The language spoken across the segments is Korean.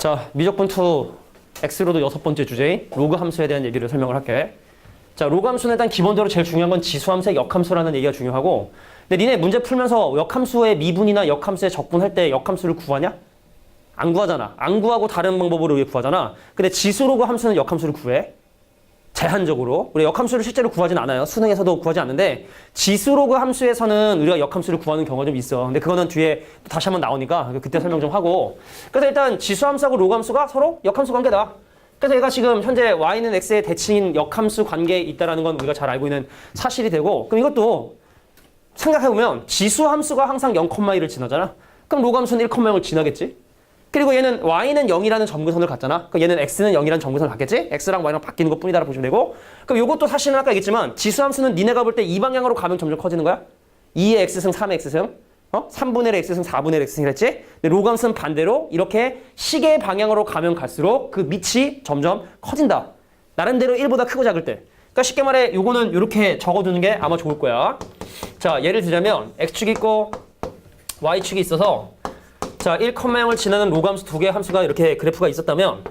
자, 미적분 2 X로도 6번째 주제인 로그 함수에 대한 얘기를 설명을 할게. 자, 로그 함수는 일단 기본적으로 제일 중요한 건 지수함수의 역함수라는 얘기가 중요하고, 근데 니네 문제 풀면서 역함수의 미분이나 역함수의 적분할 때 역함수를 구하냐? 안 구하잖아. 안 구하고 다른 방법으로 왜 구하잖아. 근데 지수로그 함수는 역함수를 구해. 제한적으로. 우리 역함수를 실제로 구하진 않아요. 수능에서도 구하지 않는데 지수로그 함수에서는 우리가 역함수를 구하는 경우가 좀 있어. 근데 그거는 뒤에 또 다시 한번 나오니까 그때 설명 좀 하고. 그래서 일단 지수함수하고 로그 함수가 서로 역함수 관계다. 그래서 얘가 지금 현재 y는 x의 대칭인 역함수 관계에 있다는 건 우리가 잘 알고 있는 사실이 되고, 그럼 이것도 생각해보면 지수함수가 항상 0,1을 지나잖아. 그럼 로그 함수는 1,0을 지나겠지. 그리고 얘는 y는 0이라는 점근선을 갖잖아. 그럼 얘는 x는 0이라는 점근선을 갖겠지? x랑 y랑 바뀌는 것 뿐이다라고 보시면 되고, 그럼 이것도 사실은 아까 얘기했지만 지수함수는 니네가 볼 때 이 방향으로 가면 점점 커지는 거야. 2의 x승, 3의 x승, 3분의 1 x승, 4분의 1 x승이랬지? 근데 로그 함수는 반대로 이렇게 시계 방향으로 가면 갈수록 그 밑이 점점 커진다. 나름대로 1보다 크고 작을 때. 그러니까 쉽게 말해 요거는 이렇게 적어두는 게 아마 좋을 거야. 자, 예를 들자면 x축이 있고 y축이 있어서, 자, 1,0을 지나는 로그 함수 두 개의 함수가 이렇게 그래프가 있었다면,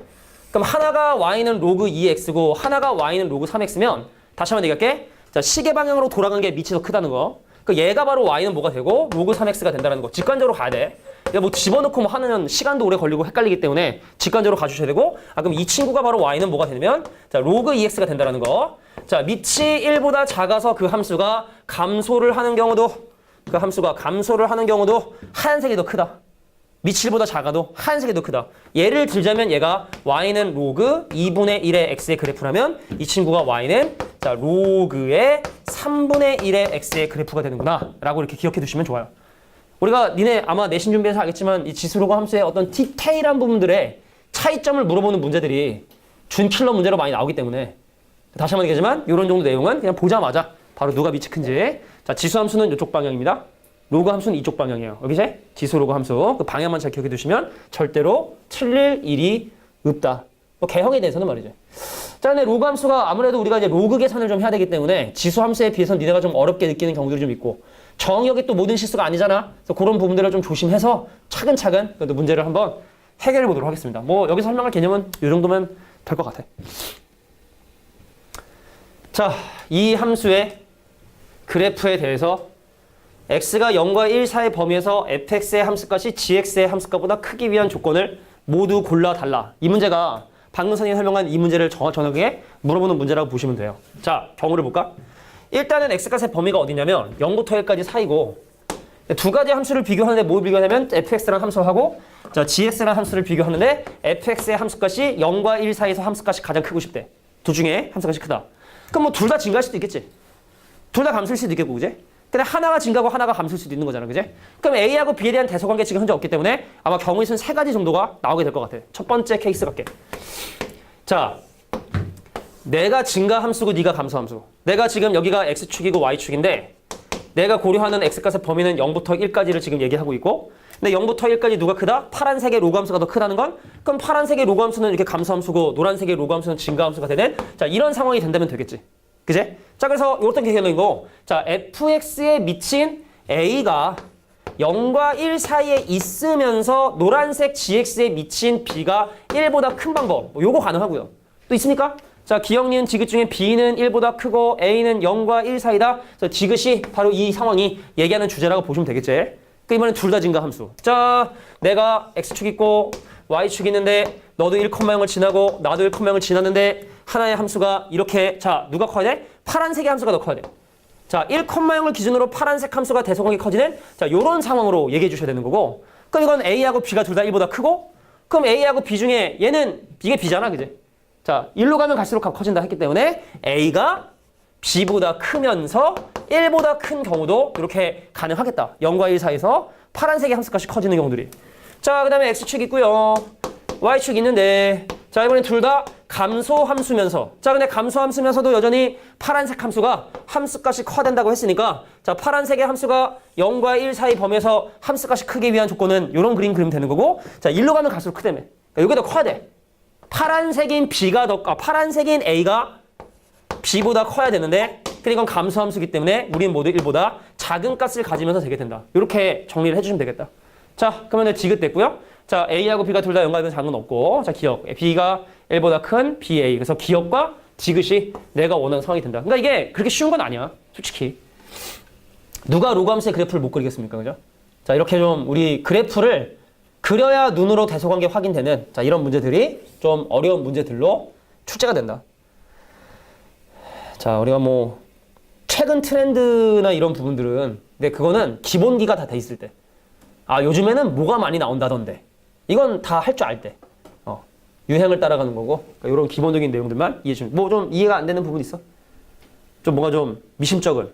그럼 하나가 y는 로그 2x고 하나가 y는 로그 3x면 다시 한번 얘기할게. 자, 시계 방향으로 돌아간 게 밑이 더 크다는 거. 그 얘가 바로 y는 뭐가 되고 로그 3x가 된다는 거. 직관적으로 가야 돼. 그러니까 뭐 집어넣고 뭐 하는 시간도 오래 걸리고 헷갈리기 때문에 직관적으로 가주셔야 되고, 그럼 이 친구가 바로 y는 뭐가 되냐면, 자, 로그 2x가 된다는 거. 자, 밑이 1보다 작아서 그 함수가 감소를 하는 경우도, 그 함수가 감소를 하는 경우도 하얀색이 더 크다. 밑이 1보다 작아도 하얀색이 더 크다. 예를 들자면 얘가 y는 로그 2분의 1의 x의 그래프라면 이 친구가 y는, 자, 로그의 3분의 1의 x의 그래프가 되는구나 라고 이렇게 기억해 두시면 좋아요. 우리가 니네 아마 내신 준비해서 알겠지만 이 지수로그 함수의 어떤 디테일한 부분들의 차이점을 물어보는 문제들이 준킬러 문제로 많이 나오기 때문에, 다시 한번 얘기하지만 이런 정도 내용은 그냥 보자마자 바로 누가 밑이 큰지. 자, 지수 함수는 이쪽 방향입니다. 로그 함수는 이쪽 방향이에요. 여기서 지수 로그 함수 그 방향만 잘 기억해 두시면 절대로 틀릴 일이 없다. 뭐 개형에 대해서는 말이죠. 자, 근데 로그 함수가 아무래도 우리가 이제 로그 계산을 좀 해야 되기 때문에 지수 함수에 비해서 니네가 좀 어렵게 느끼는 경우들이 좀 있고, 정역이 또 모든 실수가 아니잖아. 그래서 그런 부분들을 좀 조심해서 차근차근 그래도 문제를 한번 해결해 보도록 하겠습니다. 뭐 여기서 설명할 개념은 이 정도면 될 것 같아. 자, 이 함수의 그래프에 대해서 x가 0과 1 사이 범위에서 fx의 함수값이 gx의 함수값보다 크기 위한 조건을 모두 골라 달라. 이 문제가 방금 선생님이 설명한 이 문제를 정확하게 물어보는 문제라고 보시면 돼요. 자, 경우를 볼까? 일단은 x값의 범위가 어디냐면 0부터 1까지 사이고, 두 가지 함수를 비교하는데 뭘 비교하냐면 fx라는 함수하고, 자, gx라는 함수를 비교하는데 fx의 함수값이 0과 1 사이에서 함수값이 가장 크고 싶대. 둘 중에 함수값이 크다. 그럼 뭐 둘 다 증가할 수도 있겠지. 둘 다 감소일 수도 있겠고, 그지? 근데 하나가 증가하고 하나가 감소일 수도 있는 거잖아, 그지? 그럼 A하고 B에 대한 대소관계 지금 현재 없기 때문에 아마 경우의 수는 세 가지 정도가 나오게 될 것 같아. 첫 번째 케이스 갈게. 자, 내가 증가 함수고 네가 감소 함수. 내가 지금 여기가 X축이고 Y축인데 내가 고려하는 X값의 범위는 0부터 1까지를 지금 얘기하고 있고, 근데 0부터 1까지 누가 크다? 파란색의 로그 함수가 더 크다는 건, 그럼 파란색의 로그 함수는 이렇게 감소 함수고 노란색의 로그 함수는 증가 함수가 되는, 자, 이런 상황이 된다면 되겠지. 그제? 자, 그래서 이렇게 개념인 거. 자, fx에 미친 a가 0과 1 사이에 있으면서 노란색 gx에 미친 b가 1보다 큰 방법. 요거 가능하고요. 또 있습니까? 자, 기억, 니은, 지읒 중에 b는 1보다 크고 a는 0과 1 사이다. 그래서 지읒이 바로 이 상황이 얘기하는 주제라고 보시면 되겠지. 그 이번엔 둘 다 증가 함수. 자, 내가 x축 있고 y축 있는데 너도 1,0을 지나고 나도 1,0을 지났는데 하나의 함수가 이렇게, 자, 누가 커야 돼? 파란색의 함수가 더 커야 돼. 자, 1,0을 기준으로 파란색 함수가 대소관계 커지는, 자, 요런 상황으로 얘기해 주셔야 되는 거고, 그럼 이건 A하고 B가 둘 다 1보다 크고, 그럼 A하고 B 중에 얘는, 이게 B잖아, 그지? 자, 1로 가면 갈수록 커진다 했기 때문에 A가 B보다 크면서 1보다 큰 경우도 이렇게 가능하겠다. 0과 1 사이에서 파란색의 함수값이 커지는 경우들이. 자, 그 다음에 X축 있고요. Y축 있는데, 자, 이번엔 둘 다 감소 함수면서, 자, 근데 감소 함수면서도 여전히 파란색 함수가 함수값이 커야 된다고 했으니까, 자, 파란색의 함수가 0과 1 사이 범위에서 함수값이 크기 위한 조건은 이런 그림 그리면 되는 거고, 자, 1로 가면 갈수록 크다며. 그러니까 이게 더 커야 돼. 파란색인 파란색인 A가 B보다 커야 되는데, 근데 이건 감소 함수기 때문에 우리는 모두 1보다 작은 값을 가지면서 되게 된다. 이렇게 정리를 해주시면 되겠다. 자, 그러면 지긋됐고요. 자, A하고 B가 둘 다 연관된 사항은 없고, 자, 기억. B가 L보다 큰 BA. 그래서 기억과 디귿이 내가 원하는 상황이 된다. 그러니까 이게 그렇게 쉬운 건 아니야. 솔직히. 누가 로그 함수의 그래프를 못 그리겠습니까? 그죠? 자, 이렇게 좀 우리 그래프를 그려야 눈으로 대소관계 확인되는 자, 이런 문제들이 좀 어려운 문제들로 출제가 된다. 자, 우리가 뭐 최근 트렌드나 이런 부분들은 근데 그거는 기본기가 다 돼 있을 때. 아, 요즘에는 뭐가 많이 나온다던데. 이건 다 할 줄 알 때. 유행을 따라가는 거고. 그러니까 이런 기본적인 내용들만 이해해 주면. 뭐 좀 이해가 안 되는 부분 있어? 좀 뭔가 좀 미심쩍은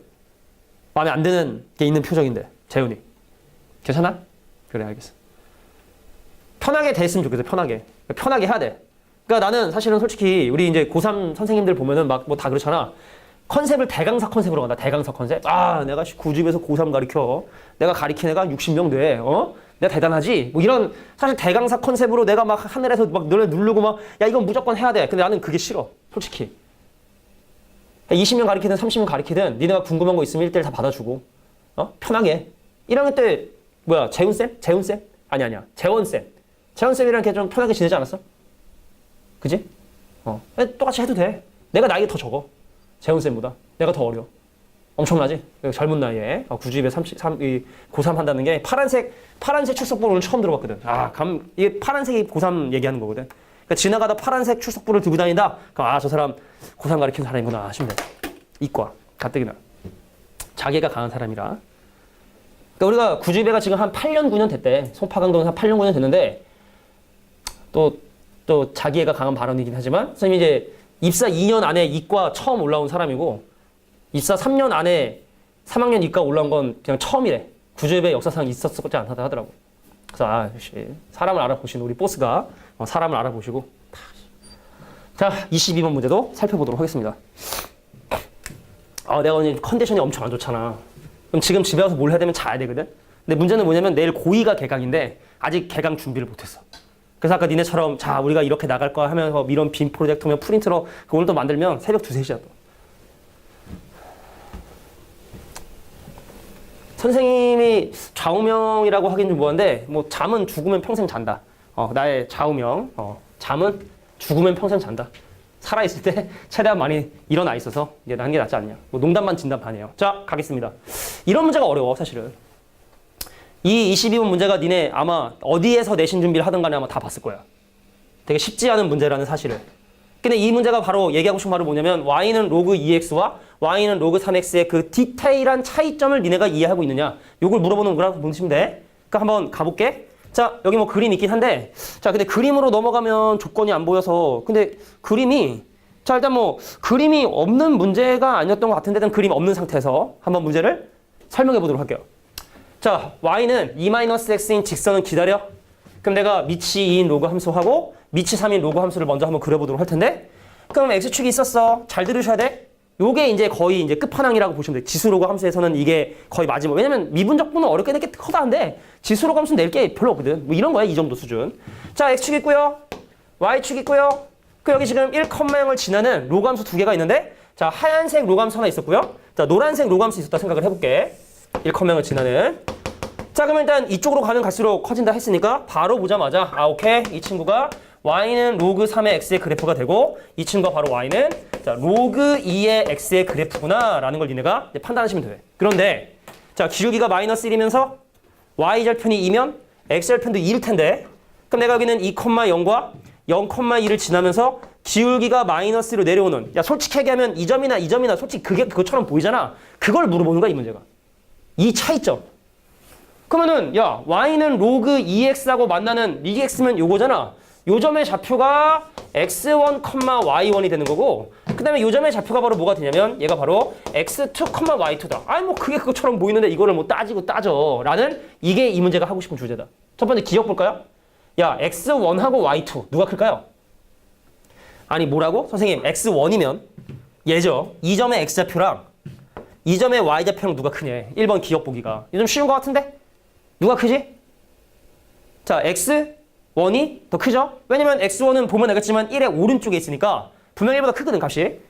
마음에 안 드는 게 있는 표정인데. 재훈이. 괜찮아? 그래, 알겠어. 편하게 됐으면 좋겠어. 편하게. 편하게 해야 돼. 그러니까 나는 사실은 솔직히 우리 이제 고3 선생님들 보면은 막 뭐 다 그렇잖아. 컨셉을 대강사 컨셉으로 간다. 대강사 컨셉. 아, 내가 9집에서 고3 가르쳐. 내가 가리킨 애가 60명 돼. 내가 대단하지? 뭐 이런 사실 대강사 컨셉으로 내가 막 하늘에서 막 너네 누르고 막 야, 이건 무조건 해야 돼. 근데 나는 그게 싫어. 솔직히. 20명 가리키든 30명 가리키든 니네가 궁금한 거 있으면 1대1 다 받아주고. 편하게. 1학년 때 뭐야? 재훈쌤? 재훈쌤? 아니야. 재원쌤. 재원쌤이랑 걔 좀 편하게 지내지 않았어? 그지? 똑같이 해도 돼. 내가 나이가 더 적어. 재훈쌤보다. 내가 더 어려. 엄청나지? 젊은 나이에 9집에 고3 한다는 게 파란색 출석부를 오늘 처음 들어봤거든. 이게 파란색이 고3 얘기하는 거거든. 그러니까 지나가다 파란색 출석부를 들고 다닌다? 그럼 저 사람 고3 가르치는 사람이구나 하시면 돼. 이과, 가뜩이나. 자기가 강한 사람이라. 그러니까 우리가 9집에가 지금 한 8년, 9년 됐대. 송파강동은 한 8년, 9년 됐는데 또 자기애가 강한 발언이긴 하지만 선생님이 이제 입사 2년 안에 이과 처음 올라온 사람이고 입사 3년 안에 3학년 이과 올라온 건 그냥 처음이래. 9집의 역사상 있었지 않다 하더라고. 그래서 역시 사람을 알아보시는 우리 보스가 사람을 알아보시고. 자, 22번 문제도 살펴보도록 하겠습니다. 내가 오늘 컨디션이 엄청 안 좋잖아. 그럼 지금 집에 와서 뭘 해야 되면 자야 되거든. 근데 문제는 뭐냐면 내일 고2가 개강인데 아직 개강 준비를 못했어. 그래서 아까 니네처럼 자 우리가 이렇게 나갈 거야 하면서 이런 빔 프로젝터면 프린트로 오늘도 만들면 새벽 2, 3시야 또. 선생님이 좌우명이라고 하긴 좀 뭐한데 뭐 잠은 죽으면 평생 잔다. 나의 좌우명. 잠은 죽으면 평생 잔다. 살아있을 때 최대한 많이 일어나 있어서 이제 하는 게 낫지 않냐. 뭐 농담만 진담반이에요. 자, 가겠습니다. 이런 문제가 어려워 사실은. 이 22번 문제가 니네 아마 어디에서 내신 준비를 하든 간에 아마 다 봤을 거야. 되게 쉽지 않은 문제라는 사실을. 근데 이 문제가 바로 얘기하고 싶은 말은 뭐냐면 y는 로그 2x와 y는 로그 3x의 그 디테일한 차이점을 니네가 이해하고 있느냐. 요걸 물어보는 거라고 보시면 돼. 그러니까 한번 가볼게. 자, 여기 뭐 그림 있긴 한데 자, 근데 그림으로 넘어가면 조건이 안 보여서 근데 그림이 자, 일단 뭐 그림이 없는 문제가 아니었던 것 같은데 일단 그림 없는 상태에서 한번 문제를 설명해 보도록 할게요. 자, y는 2-x인 직선은 기다려. 그럼 내가 밑이 2인 로그 함수하고 밑이 3인 로그 함수를 먼저 한번 그려보도록 할 텐데 그럼 x축이 있었어. 잘 들으셔야 돼. 요게 이제 거의 이제 끝판왕이라고 보시면 돼. 지수 로그 함수에서는 이게 거의 마지막. 왜냐면 미분적분은 어렵게 낼 게 커다한데 지수 로그 함수는 낼 게 별로 없거든. 뭐 이런 거야. 이 정도 수준. 자, x축 있고요. y축 있고요. 그 여기 지금 1,0을 지나는 로그 함수 두 개가 있는데 자, 하얀색 로그 함수 하나 있었고요. 자, 노란색 로그 함수 있었다 생각을 해볼게. 1,0을 지나는. 자, 그러면 일단 이쪽으로 가면 갈수록 커진다 했으니까 바로 보자마자 오케이. 이 친구가 y는 로그 3의 x의 그래프가 되고 이 친구가 바로 y는 자, 로그 2의 x의 그래프구나 라는 걸 니네가 이제 판단하시면 돼. 그런데 자, 기울기가 마이너스 1이면서 y절편이 2면 x절편도 2일 텐데 그럼 내가 여기는 2,0과 0,2를 지나면서 기울기가 마이너스로 내려오는 솔직히 얘기하면 이 점이나 솔직히 그게 그것처럼 보이잖아. 그걸 물어보는 거야 이 문제가. 이 차이점. 그러면은 y는 로그 2x하고 만나는 2x면 요거잖아. 요 점의 좌표가 x1, y1이 되는 거고 그 다음에 요 점의 좌표가 바로 뭐가 되냐면 얘가 바로 x2, y2다. 뭐 그게 그것처럼 보이는데 이거를 뭐 따져 라는 이게 이 문제가 하고 싶은 주제다. 첫 번째 기억 볼까요? x1하고 y2 누가 클까요? 아니 뭐라고? 선생님 x1이면 얘죠. 이 점의 x좌표랑 이 점의 y좌표랑 누가 크냐. 1번 기억 보기가. 이거 좀 쉬운 것 같은데? 누가 크지? 자, x1이 더 크죠? 왜냐면 x1은 보면 알겠지만 1의 오른쪽에 있으니까 분명히 1보다 크거든 값이.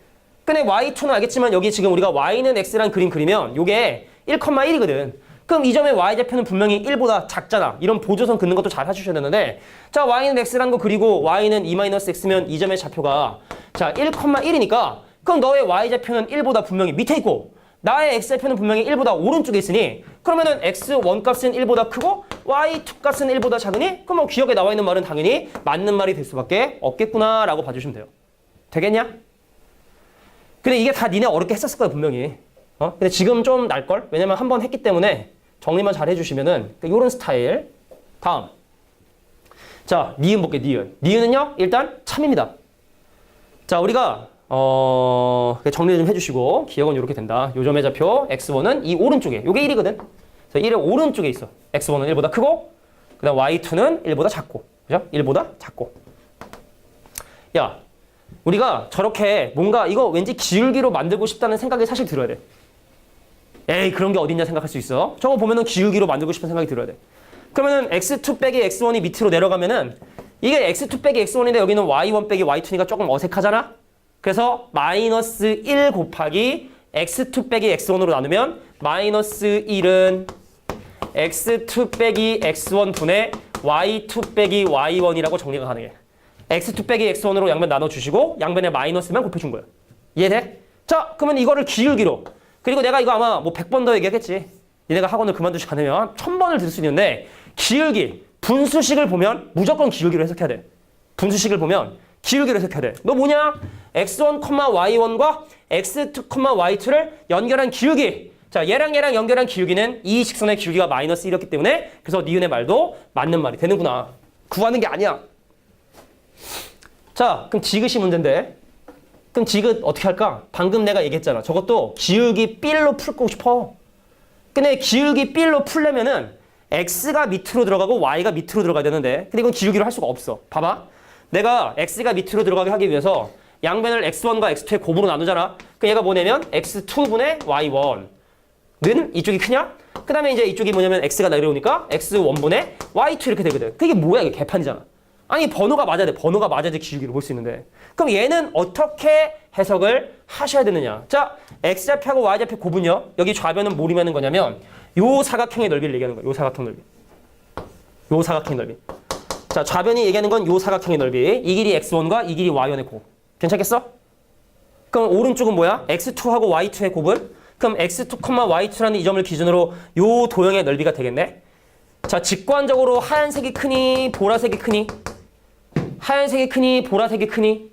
근데 y2는 알겠지만 여기 지금 우리가 y는 x란 그림 그리면 요게 1,1이거든. 그럼 이 점의 y좌표는 분명히 1보다 작잖아. 이런 보조선 긋는 것도 잘 해주셔야 되는데 자 y는 x라는 거 그리고 y는 2-x면 이 점의 좌표가 자 1,1이니까 그럼 너의 y좌표는 1보다 분명히 밑에 있고 나의 x좌표는 분명히 1보다 오른쪽에 있으니 그러면은 x1 값은 1보다 크고 y2 값은 1보다 작으니 그럼 뭐 기억에 나와 있는 말은 당연히 맞는 말이 될 수밖에 없겠구나 라고 봐주시면 돼요. 되겠냐? 근데 이게 다 니네 어렵게 했었을 거야 분명히. 근데 지금 좀 날걸? 왜냐면 한 번 했기 때문에 정리만 잘 해주시면은 요런 스타일. 다음 자 니은 볼게. 니은은요 일단 참입니다. 자 우리가 정리 좀 해주시고 기억은 이렇게 된다. 요 점의 좌표 x1은 이 오른쪽에 요게 1이거든. 그래서 1의 오른쪽에 있어. x1은 1보다 크고 그 다음 y2는 1보다 작고 그죠? 1보다 작고. 야 우리가 저렇게 뭔가 이거 왠지 기울기로 만들고 싶다는 생각이 사실 들어야 돼. 에이 그런 게 어딨냐 생각할 수 있어. 저거 보면은 기울기로 만들고 싶은 생각이 들어야 돼. 그러면은 x2 빼기 x1이 밑으로 내려가면은 이게 x2 빼기 x1인데 여기는 y1 빼기 y2니까 조금 어색하잖아. 그래서 마이너스 1 곱하기 x2 빼기 x1으로 나누면 마이너스 1은 x2 빼기 x1 분의 y2 빼기 y1이라고 정리가 가능해. x2 빼기 x1으로 양변 나눠주시고 양변에 마이너스만 곱해준 거야. 이해돼? 자 그러면 이거를 기울기로 그리고 내가 이거 아마 뭐 100번 더 얘기하겠지. 니네가 학원을 그만두지 않으면 1000번을 들을 수 있는데 기울기, 분수식을 보면 무조건 기울기로 해석해야 돼. 분수식을 보면 기울기로 해석해야 돼. 너 뭐냐? x1, y1과 x2, y2를 연결한 기울기. 자 얘랑 연결한 기울기는 이 직선의 기울기가 마이너스 1이었기 때문에 그래서 니은의 말도 맞는 말이 되는구나. 구하는 게 아니야. 자 그럼 지그시 문제인데 그럼 지그 어떻게 할까? 방금 내가 얘기했잖아. 저것도 기울기 B로 풀고 싶어. 근데 기울기 B로 풀려면은 X가 밑으로 들어가고 Y가 밑으로 들어가야 되는데 근데 이건 기울기로 할 수가 없어. 봐봐. 내가 X가 밑으로 들어가게 하기 위해서 양변을 X1과 X2의 곱으로 나누잖아. 그럼 얘가 뭐냐면 X2분의 Y1는 이쪽이 크냐? 그 다음에 이제 이쪽이 뭐냐면 X가 내려오니까 X1분의 Y2 이렇게 되거든. 그게 뭐야? 이게 개판이잖아. 아니 번호가 맞아야 돼. 번호가 맞아야지 기울기를 볼 수 있는데 그럼 얘는 어떻게 해석을 하셔야 되느냐. 자 x좌표하고 y좌표 곱은요. 여기 좌변은 뭘 의미하는 거냐면 요 사각형의 넓이를 얘기하는 거야. 요 사각형 넓이. 요 사각형 넓이. 자 좌변이 얘기하는 건 요 사각형의 넓이. 이 길이 x1과 이 길이 y1의 곱. 괜찮겠어? 그럼 오른쪽은 뭐야? x2하고 y2의 곱은? 그럼 x2, y2라는 이 점을 기준으로 요 도형의 넓이가 되겠네. 자 직관적으로 하얀색이 크니 보라색이 크니? 하얀색이 크니 보라색이 크니?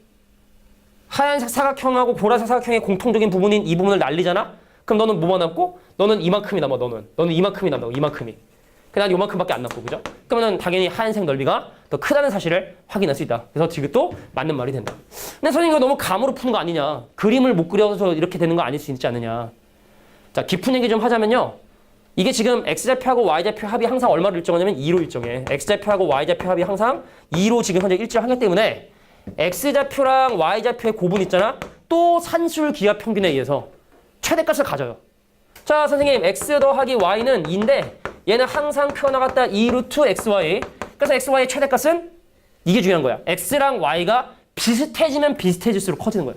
하얀색 사각형하고 보라색 사각형의 공통적인 부분인 이 부분을 날리잖아? 그럼 너는 뭐만 남고? 너는 이만큼이 남아. 너는 이만큼이 남아. 이만큼이. 그냥 요만큼밖에 안 남고 그죠? 그러면 당연히 하얀색 넓이가 더 크다는 사실을 확인할 수 있다. 그래서 지금도 맞는 말이 된다. 근데 선생님 이거 너무 감으로 푸는 거 아니냐? 그림을 못 그려서 이렇게 되는 거 아닐 수 있지 않느냐? 자 깊은 얘기 좀 하자면요. 이게 지금 x좌표하고 y좌표 합이 항상 얼마로 일정하냐면 2로 일정해. x좌표하고 y좌표 합이 항상 2로 지금 현재 일정하기 때문에 x좌표랑 y좌표의 곱은 있잖아. 또 산술 기하 평균에 의해서 최대값을 가져요. 자 선생님 x 더하기 y는 2인데 얘는 항상 표현하갔다 2 루트 xy. 그래서 xy의 최대값은 이게 중요한 거야. x랑 y가 비슷해지면 비슷해질수록 커지는 거야.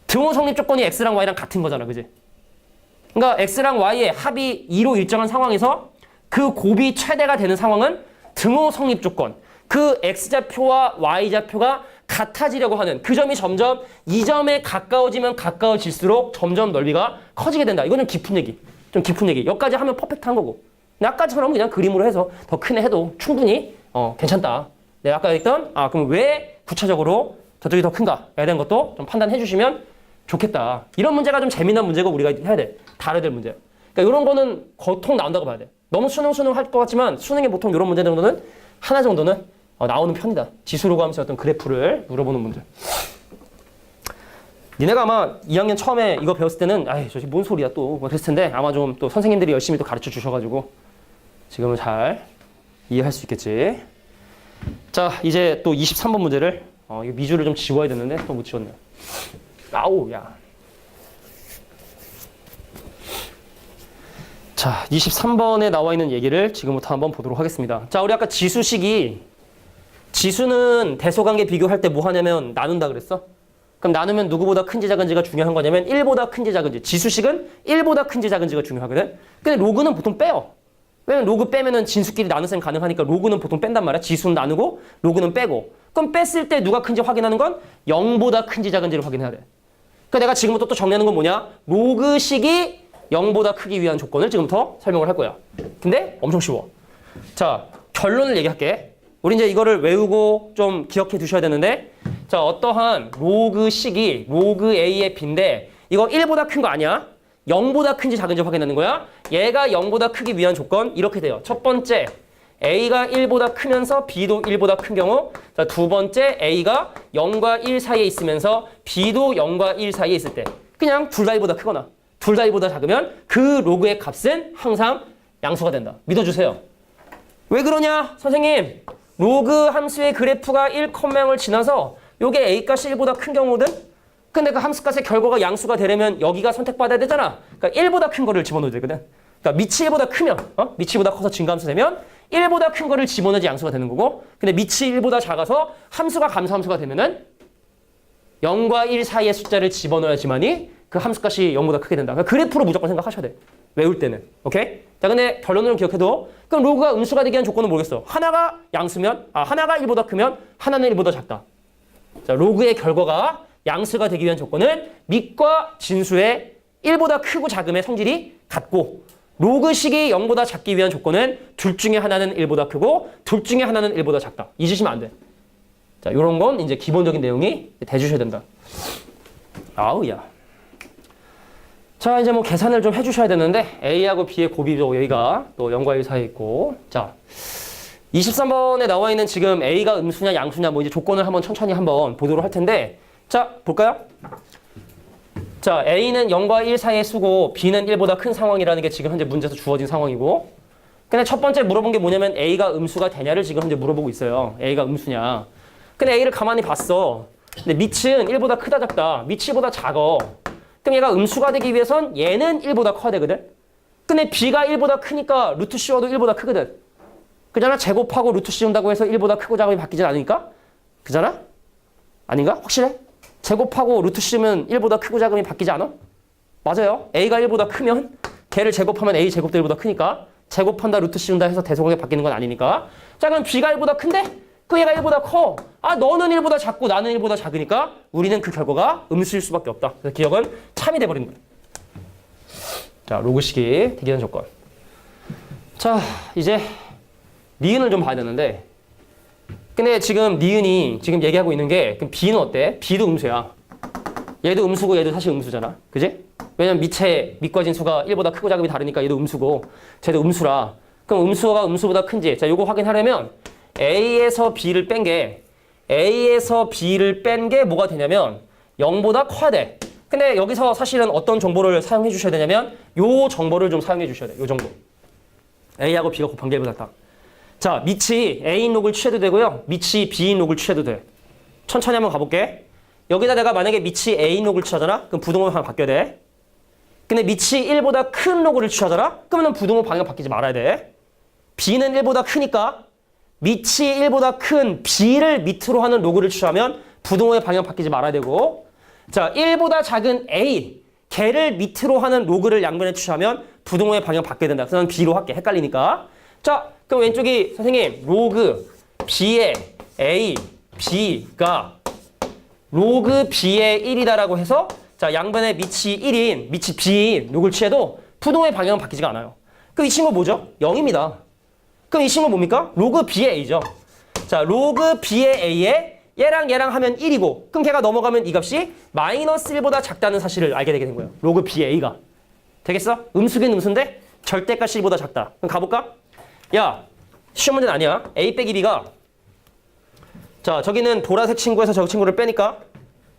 등호 성립 조건이 x랑 y랑 같은 거잖아. 그지? 그러니까 x랑 y의 합이 2로 일정한 상황에서 그 곱이 최대가 되는 상황은 등호 성립 조건. 그 x좌표와 y좌표가 같아지려고 하는 그 점이 점점 이 점에 가까워지면 가까워질수록 점점 넓이가 커지게 된다. 이거는 깊은 얘기. 좀 깊은 얘기. 여기까지 하면 퍼펙트한 거고. 근데 아까처럼 그냥 그림으로 해서 더 큰 애 해도 충분히 괜찮다. 내가 아까 했던 그럼 왜 구체적으로 저쪽이 더 큰가에 대한 것도 좀 판단해 주시면 좋겠다. 이런 문제가 좀 재미난 문제고 우리가 해야 돼. 다뤄야 될 문제. 그러니까 이런 거는 거통 나온다고 봐야 돼. 너무 수능 할 것 같지만 수능에 보통 이런 문제 정도는 하나 정도는 나오는 편이다. 지수로 하면서 어떤 그래프를 물어보는 문제. 니네가 아마 2학년 처음에 이거 배웠을 때는 저게 뭔 소리야 또 그랬을 텐데 아마 좀 또 선생님들이 열심히 또 가르쳐 주셔가지고 지금은 잘 이해할 수 있겠지. 자 이제 또 23번 문제를 이거 미주를 좀 지워야 되는데 또 못 지웠네요. 아우 야. 자 23번에 나와 있는 얘기를 지금부터 한번 보도록 하겠습니다. 자 우리 아까 지수는 대소관계 비교할 때 뭐 하냐면 나눈다 그랬어? 그럼 나누면 누구보다 큰지 작은지가 중요한 거냐면 1보다 큰지 작은지. 지수식은 1보다 큰지 작은지가 중요하거든. 근데 로그는 보통 빼요. 왜냐면 로그 빼면은 진수끼리 나눗셈 가능하니까 로그는 보통 뺀단 말이야. 지수는 나누고 로그는 빼고. 그럼 뺐을 때 누가 큰지 확인하는 건 0보다 큰지 작은지를 확인해야 돼. 그러니까 내가 지금부터 또 정리하는 건 뭐냐? 로그식이 0보다 크기 위한 조건을 지금부터 설명을 할 거야. 근데 엄청 쉬워. 자, 결론을 얘기할게. 우리 이제 이거를 외우고 좀 기억해 두셔야 되는데, 자, 어떠한 로그식이 로그 A의 B인데, 이거 1보다 큰 거 아니야? 0보다 큰지 작은지 확인하는 거야. 얘가 0보다 크기 위한 조건 이렇게 돼요. 첫 번째, A가 1보다 크면서 B도 1보다 큰 경우. 자, 두 번째, A가 0과 1 사이에 있으면서 B도 0과 1 사이에 있을 때. 그냥 둘 다 1보다 크거나 둘 다 1보다 작으면 그 로그의 값은 항상 양수가 된다. 믿어주세요. 왜 그러냐? 선생님, 로그 함수의 그래프가 1,0을 지나서 요게 A값이 1보다 큰 경우거든? 근데 그 함수값의 결과가 양수가 되려면 여기가 선택받아야 되잖아. 그러니까 1보다 큰 거를 집어넣어야 되거든. 그러니까 밑이 1보다 크면, 밑이 1보다 커서 증가함수 되면 1보다 큰 거를 집어넣어야지 양수가 되는 거고, 근데 밑이 1보다 작아서 함수가 감소함수가 되면은 0과 1 사이의 숫자를 집어넣어야지만이 그 함수값이 0보다 크게 된다. 그러니까 그래프로 무조건 생각하셔야 돼. 외울 때는. 오케이? 자, 근데 결론으로 기억해도, 그럼 로그가 음수가 되게 한 조건은 모르겠어. 하나가 양수면, 하나가 1보다 크면 하나는 1보다 작다. 자, 로그의 결과가 양수가 되기 위한 조건은 밑과 진수의 1보다 크고 작음의 성질이 같고, 로그식이 0보다 작기 위한 조건은 둘 중에 하나는 1보다 크고 둘 중에 하나는 1보다 작다. 잊으시면 안 돼. 자, 요런 건 이제 기본적인 내용이 돼주셔야 된다. 아우야. 자, 이제 뭐 계산을 좀 해주셔야 되는데, A하고 B의 곱이죠. 여기가 또 0과 1 사이에 있고. 자, 23번에 나와 있는 지금 A가 음수냐 양수냐 뭐 이제 조건을 한번 천천히 한번 보도록 할 텐데, 자, 볼까요? 자, A는 0과 1 사이의 수고 B는 1보다 큰 상황이라는 게 지금 현재 문제에서 주어진 상황이고, 근데 첫 번째 물어본 게 뭐냐면 A가 음수가 되냐를 지금 현재 물어보고 있어요. A가 음수냐. 근데 A를 가만히 봤어. 근데 밑은 1보다 크다 작다. 밑이 1보다 작어. 그럼 얘가 음수가 되기 위해선 얘는 1보다 커야 되거든. 근데 B가 1보다 크니까 루트 씌워도 1보다 크거든. 그잖아? 제곱하고 루트 씌운다고 해서 1보다 크고 작음이 바뀌진 않으니까? 그잖아? 아닌가? 확실해? 제곱하고 루트 씌우면 1보다 크고 작음이 바뀌지 않아? 맞아요. A가 1보다 크면 걔를 제곱하면 A 제곱도 1보다 크니까 제곱한다 루트 씌운다 해서 대소하게 바뀌는 건 아니니까. 자, 그럼 B가 1보다 큰데? 그 얘가 1보다 커. 너는 1보다 작고 나는 1보다 작으니까 우리는 그 결과가 음수일 수밖에 없다. 그래서 기억은 참이 돼버린 거예요. 자, 로그식이 되기 위한 조건. 자, 이제 니은을 좀 봐야 되는데, 근데 지금 니은이 지금 얘기하고 있는 게, 그럼 B는 어때? B도 음수야. 얘도 음수고 얘도 사실 음수잖아. 그지? 왜냐면 밑과 진수가 1보다 크고 작음이 다르니까 얘도 음수고 쟤도 음수라. 그럼 음수가 음수보다 큰지. 자, 요거 확인하려면 A에서 B를 뺀 게 뭐가 되냐면 0보다 커야 돼. 근데 여기서 사실은 어떤 정보를 사용해 주셔야 되냐면 요 정보를 좀 사용해 주셔야 돼. 요 정보. A하고 B가 곱한 게 1보다 작다. 자, 밑이 A인 록을 취해도 되고요. 밑이 B인 록을 취해도 돼. 천천히 한번 가볼게. 여기다 내가 만약에 밑이 A인 록을 취하잖아? 그럼 부등호 방향 바뀌어야 돼. 근데 밑이 1보다 큰 로그를 취하잖아? 그러면 부등호 방향 바뀌지 말아야 돼. B는 1보다 크니까 밑이 1보다 큰 B를 밑으로 하는 로그를 취하면 부등호의 방향 바뀌지 말아야 되고, 자, 1보다 작은 A, 걔를 밑으로 하는 로그를 양변에 취하면 부등호의 방향 바뀌어야 된다. 그래서 난 B로 할게. 헷갈리니까. 자, 그럼 왼쪽이 선생님 로그 B의 A, B가 로그 B의 1이다라고 해서, 자, 양변에 밑이 1인, 밑이 B인 로그를 취해도 부등호의 방향은 바뀌지가 않아요. 그럼 이 친구 뭐죠? 0입니다. 그럼 이 친구 뭡니까? 로그 B의 A죠. 자, 로그 B의 A에 얘랑 하면 1이고, 그럼 걔가 넘어가면 이 값이 마이너스 1보다 작다는 사실을 알게 되게 된 거예요. 로그 B의 A가. 되겠어? 음수긴 음수인데 절대값이 1보다 작다. 그럼 가볼까? 야, 시험 문제는 아니야. A 빼기 B가, 자, 저기는 보라색 친구에서 저 친구를 빼니까,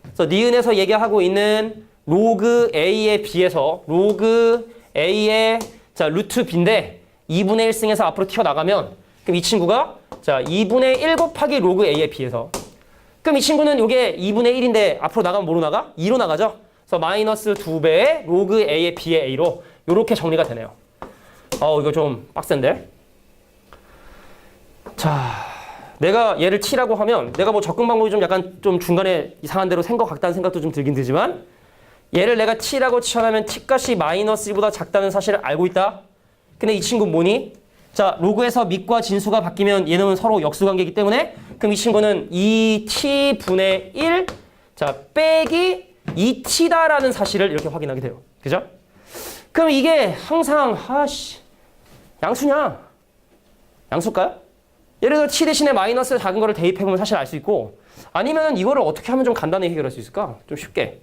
그래서 니은에서 얘기하고 있는 로그 A의 B에서 로그 A의, 자, 루트 B인데 2분의 1승에서 앞으로 튀어나가면, 그럼 이 친구가, 자, 2분의 1 곱하기 로그 A의 B에서, 그럼 이 친구는 이게 2분의 1인데 앞으로 나가면 뭐로 나가? 2로 나가죠? 그래서 마이너스 2배의 로그 A의 B의 A로 이렇게 정리가 되네요. 이거 좀 빡센데? 자, 내가 얘를 t라고 하면 내가 뭐 접근 방법이 좀 약간 좀 중간에 이상한 대로 생각 같다는 생각도 좀 들긴 들지만 얘를 내가 t라고 치환하면 t값이 마이너스 1보다 작다는 사실을 알고 있다. 근데 이 친구는 뭐니? 자, 로그에서 밑과 진수가 바뀌면 얘는 서로 역수관계이기 때문에 그럼 이 친구는 2t분의 1 자, 빼기 2t다라는 사실을 이렇게 확인하게 돼요. 그죠? 그럼 이게 항상 양수냐? 양수일까요? 예를 들어 t 대신에 마이너스 작은 거를 대입해보면 사실 알 수 있고 아니면 이거를 어떻게 하면 좀 간단히 해결할 수 있을까? 좀 쉽게.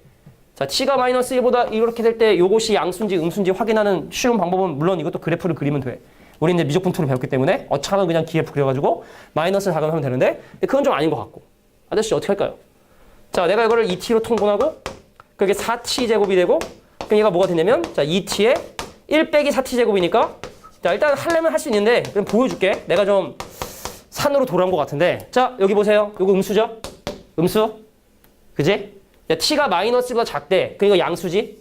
자, t가 마이너스 1보다 이렇게 될 때 이것이 양수인지 음수인지 확인하는 쉬운 방법은 물론 이것도 그래프를 그리면 돼. 우리 이제 미적분투를 배웠기 때문에 어차피 그냥 기계표 그려가지고 마이너스 작은 하면 되는데 그건 좀 아닌 것 같고. 아저씨 어떻게 할까요? 자, 내가 이거를 2t로 통분하고 그게 4t 제곱이 되고 그럼 얘가 뭐가 되냐면 자, 2t에 1 빼기 4t 제곱이니까 자, 일단 하려면 할 수 있는데 그럼 보여줄게. 내가 좀 산으로 돌아온 것 같은데 자, 여기 보세요. 이거 음수죠? 음수. 그지? 야, t가 마이너스보다 작대. 그러니까 양수지?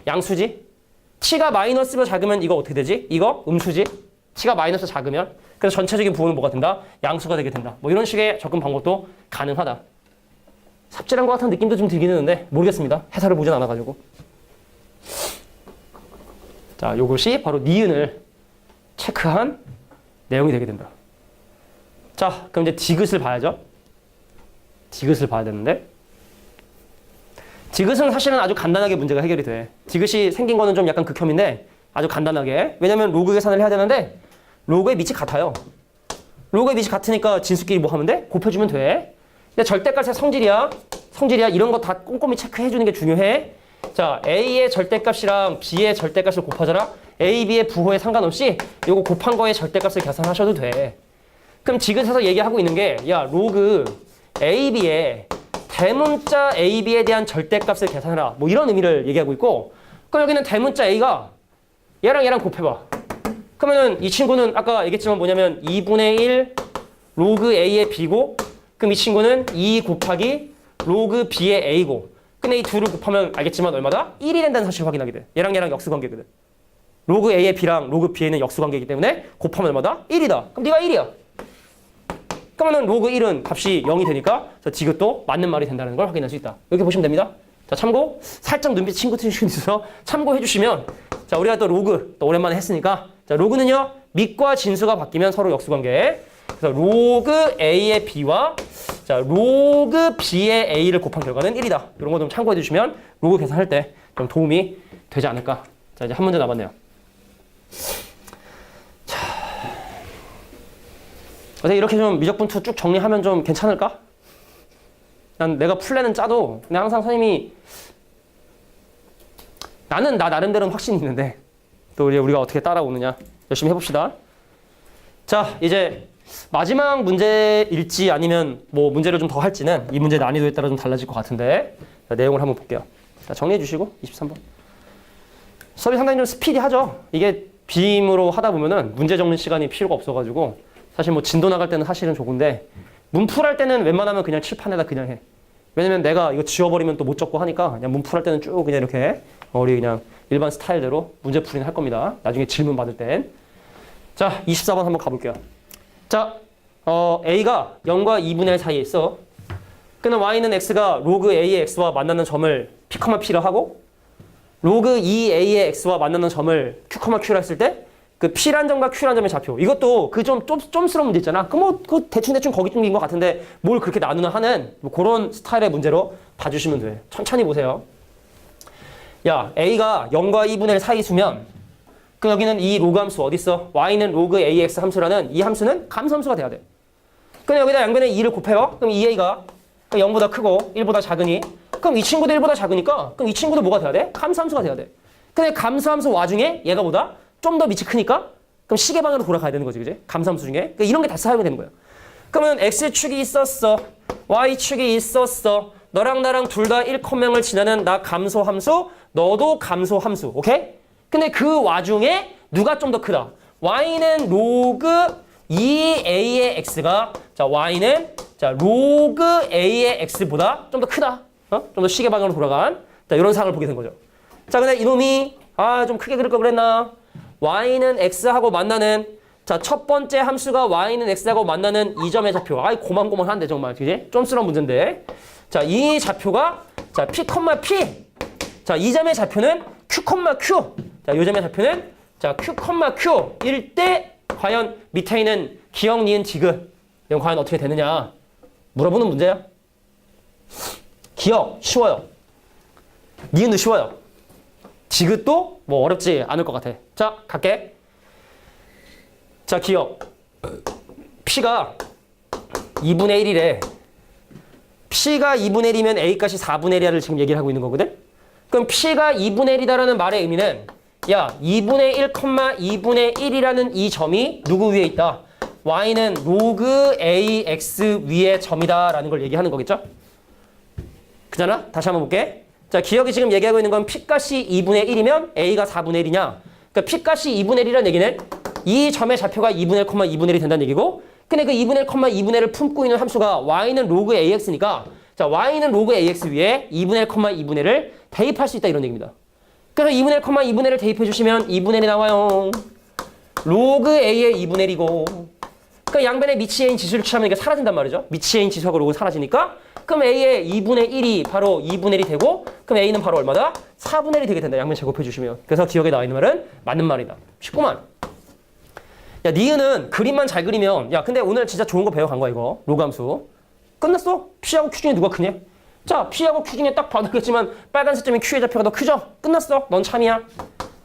양수지? t가 마이너스보다 작으면 이거 어떻게 되지? 이거 음수지? t가 마이너스 작으면 그래서 전체적인 부호는 뭐가 된다? 양수가 되게 된다. 뭐 이런 식의 접근 방법도 가능하다. 삽질한 것 같은 느낌도 좀 들긴 했는데 모르겠습니다. 해설을 보진 않아가지고. 자, 요것이 바로 니은을 체크한 내용이 되게 된다. 자, 그럼 이제 디귿을 봐야죠. 디귿을 봐야 되는데 디귿은 사실은 아주 간단하게 문제가 해결이 돼. 디귿이 생긴 거는 좀 약간 극혐인데 아주 간단하게. 왜냐면 로그 계산을 해야 되는데 로그의 밑이 같아요. 로그의 밑이 같으니까 진수끼리 뭐 하면 돼? 곱해주면 돼. 근데 절대값의 성질이야. 성질이야. 이런 거 다 꼼꼼히 체크해 주는 게 중요해. 자, A의 절대값이랑 B의 절대값을 곱하잖아. A, B의 부호에 상관없이 요거 곱한 거의 절대값을 계산하셔도 돼. 그럼 디귿에서 얘기하고 있는 게 야, 로그 A, B의 대문자 A, B에 대한 절대값을 계산해라. 뭐 이런 의미를 얘기하고 있고 그럼 여기는 대문자 A가 얘랑 곱해봐. 그러면은 이 친구는 아까 얘기했지만 뭐냐면 2분의 1 로그 A의 B고 그럼 이 친구는 2 곱하기 로그 B의 A고 근데 이 둘을 곱하면 알겠지만 얼마다? 1이 된다는 사실을 확인하게 돼. 얘랑 역수관계거든. 로그 A의 B랑 로그 B에는 역수관계이기 때문에 곱하면 얼마다? 1이다. 그럼 네가 1이야. 그러면 로그 1은 값이 0이 되니까 디귿도 맞는 말이 된다는 걸 확인할 수 있다. 이렇게 보시면 됩니다. 자, 참고 살짝 눈빛 친구들이 있어서 참고해 주시면 자, 우리가 또 로그 또 오랜만에 했으니까 자, 로그는요. 밑과 진수가 바뀌면 서로 역수관계. 그래서 로그 A의 B와 자, 로그 B의 A를 곱한 결과는 1이다. 이런 거 좀 참고해 주시면 로그 계산할 때 좀 도움이 되지 않을까. 자, 이제 한 문제 남았네요. 어떻게 이렇게 좀 미적분투 쭉 정리하면 좀 괜찮을까? 난 내가 풀래는 짜도 근데 항상 선생님이 나는 나 나름대로는 확신이 있는데 또 우리가 어떻게 따라오느냐 열심히 해봅시다. 자, 이제 마지막 문제일지 아니면 뭐 문제를 좀 더 할지는 이 문제 난이도에 따라 좀 달라질 것 같은데 자, 내용을 한번 볼게요. 자, 정리해 주시고 23번. 수업이 상당히 좀 스피디하죠. 이게 비임으로 하다 보면은 문제 정리 시간이 필요가 없어가지고 사실 뭐 진도 나갈 때는 사실은 좋은데 문풀할 때는 웬만하면 그냥 칠판에다 그냥 해. 왜냐면 내가 이거 지워버리면 또 못 적고 하니까 그냥 문풀할 때는 쭉 그냥 이렇게 우리 그냥 일반 스타일대로 문제 풀이는 할 겁니다. 나중에 질문 받을 땐. 자, 24번 한번 가볼게요. 자, A가 0과 2분의 1 사이에 있어. 그럼 Y는 X가 로그 A의 X와 만나는 점을 P, P라 하고 로그 2A의 X와 만나는 점을 Q, Q라 했을 때 그 P란 점과 Q란 점의 좌표. 이것도 그 좀 쫌스러운 문제 있잖아. 그 대충 거기쯤인 것 같은데 뭘 그렇게 나누나 하는 뭐 그런 스타일의 문제로 봐주시면 돼. 천천히 보세요. 야, A가 0과 2분의 1 사이 수면 그럼 여기는 이 로그 함수 어디 있어? Y는 로그 AX 함수라는 이 함수는 감소함수가 돼야 돼. 그럼 여기다 양변에 2를 곱해요. 그럼 2A가 0보다 크고 1보다 작으니 그럼 이 친구도 1보다 작으니까 그럼 이 친구도 뭐가 돼야 돼? 감소함수가 돼야 돼. 근데 감소함수 와중에 얘가 보다 좀 더 밑이 크니까 그럼 시계방으로 돌아가야 되는 거지, 그지? 감소함수 중에. 그러니까 이런 게 다 사용이 되는 거야. 그러면 X축이 있었어. Y축이 있었어. 너랑 나랑 둘 다 1컴맹을 지나는 나 감소함수, 너도 감소함수. 오케이? 근데 그 와중에 누가 좀 더 크다? Y는 로그 2A의 X가 자, Y는 자, 로그 A의 X보다 좀 더 크다. 좀 더 시계방으로 돌아간 자, 이런 상황을 보게 된 거죠. 자, 근데 이놈이 좀 크게 그릴 걸 그랬나? Y는 X하고 만나는 자, 첫 번째 함수가 y는 x하고 만나는 이 점의 좌표. 아이, 고만고만한데, 정말. 그지? 쫌스러운 문제인데. 자, 이 좌표가, 자, p, p. 자, 이 점의 좌표는 q, q. 자, 이 점의 좌표는, 자, q, q일 때, 과연 밑에 있는 기역, 니은, 지읒. 이건 과연 어떻게 되느냐. 물어보는 문제야. 기역, 쉬워요. 니은도 쉬워요. 지읒도 뭐 어렵지 않을 것 같아. 자, 갈게. 자, 기억. P가 2분의 1이래. P가 2분의 1이면 A값이 4분의 1이라를 지금 얘기를 하고 있는 거거든? 그럼 P가 2분의 1이다라는 말의 의미는 야, 2분의 1, 2분의 1이라는 이 점이 누구 위에 있다? Y는 로그 AX 위의 점이다 라는 걸 얘기하는 거겠죠? 그잖아? 다시 한번 볼게. 자, 기억이 지금 얘기하고 있는 건 P값이 2분의 1이면 A가 4분의 1이냐? 그러니까 P값이 2분의 1이라는 얘기는 이 점의 좌표가 2분의 1, 2분의 1이 된다는 얘기고, 근데 그 2분의 1, 2분의 1을 품고 있는 함수가 y는 로그 ax니까, 자, y는 로그 ax 위에 2분의 1, 2분의 1을 대입할 수 있다 이런 얘기입니다. 그래서 2분의 1, 2분의 1을 대입해 주시면 2분의 1이 나와요. 로그 a의 2분의 1이고, 그러니까 양변에 미치에인 지수를 취하면 이게 사라진단 말이죠. 미치에인 지수하고 로그 사라지니까, 그럼 a의 2분의 1이 바로 2분의 1이 되고, 그럼 a는 바로 얼마다? 4분의 1이 되게 된다. 양변 제곱해 주시면. 그래서 기억에 나와 있는 말은 맞는 말이다. 쉽구만. 야, 니은은 그림만 잘 그리면, 야, 근데 오늘 진짜 좋은 거 배워간 거야, 이거. 로그 함수. 끝났어. P하고 Q 중에 누가 크냐? 자, P하고 Q 중에 딱 봐도겠지만 빨간색 점이 Q의 좌표가 더 크죠? 끝났어. 넌 참이야.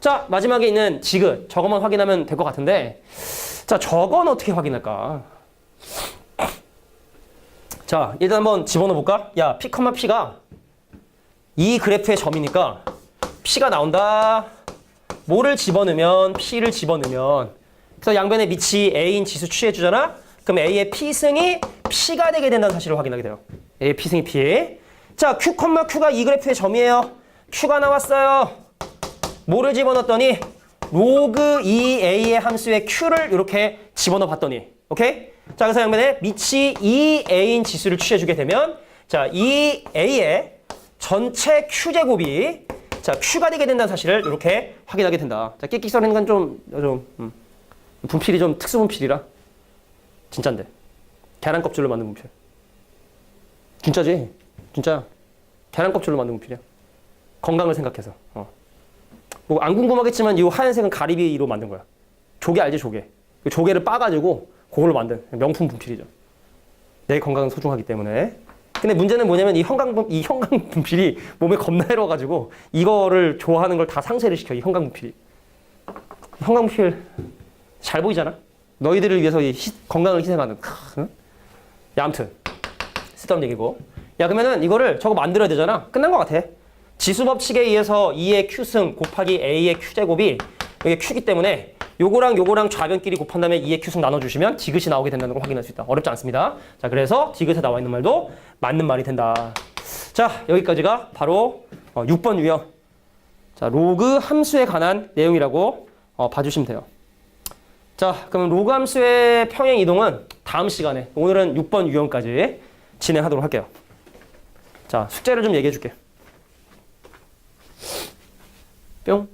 자, 마지막에 있는 지읒. 저거만 확인하면 될 것 같은데, 자, 저건 어떻게 확인할까? 자, 일단 한번 집어넣어 볼까? 야, P, P가 이 그래프의 점이니까 P가 나온다. 뭐를 집어넣으면, P를 집어넣으면, 그래서 양변에 밑이 A인 지수 취해주잖아? 그럼 A의 P승이 P가 되게 된다는 사실을 확인하게 돼요. A의 P승이 P. 자, Q, Q가 이 그래프의 점이에요. Q가 나왔어요. 뭐를 집어넣었더니 로그 2A의 함수의 Q를 이렇게 집어넣어 봤더니, 오케이? 자, 그래서 양변에 밑이 2A인 지수를 취해주게 되면, 자, 이 A의 전체 Q제곱이, 자, Q가 되게 된다는 사실을 이렇게 확인하게 된다. 자, 끽끽 써는 건 분필이 좀 특수 분필이라 진짠데. 계란 껍질로 만든 분필. 진짜지? 진짜. 계란 껍질로 만든 분필이야. 건강을 생각해서. 뭐 안 궁금하겠지만 이 하얀색은 가리비로 만든 거야. 조개 알지, 조개. 그 조개를 빻아가지고 그걸로 만든 명품 분필이죠. 내 건강은 소중하기 때문에. 근데 문제는 뭐냐면 이 형광 분필이 몸에 겁나 해로워가지고 이거를 좋아하는 걸 다 상쇄를 시켜, 이 형광 분필이. 형광 분필 잘 보이잖아? 너희들을 위해서 건강을 희생하는. 응? 야, 아무튼 쓸데없는 얘기고. 야, 그러면은 이거를 저거 만들어야 되잖아. 끝난 것 같아. 지수 법칙에 의해서 2의 Q승 곱하기 A의 Q제곱이 이게 Q기 때문에 요거랑 좌변끼리 곱한 다음에 2의 Q승 나눠주시면 지그시 나오게 된다는 걸 확인할 수 있다. 어렵지 않습니다. 자, 그래서 지그시에 나와 있는 말도 맞는 말이 된다. 자, 여기까지가 바로 6번 유형. 자, 로그 함수에 관한 내용이라고 봐주시면 돼요. 자, 그럼 로그 함수의 평행 이동은 다음 시간에, 오늘은 6번 유형까지 진행하도록 할게요. 자, 숙제를 좀 얘기해 줄게. 뿅.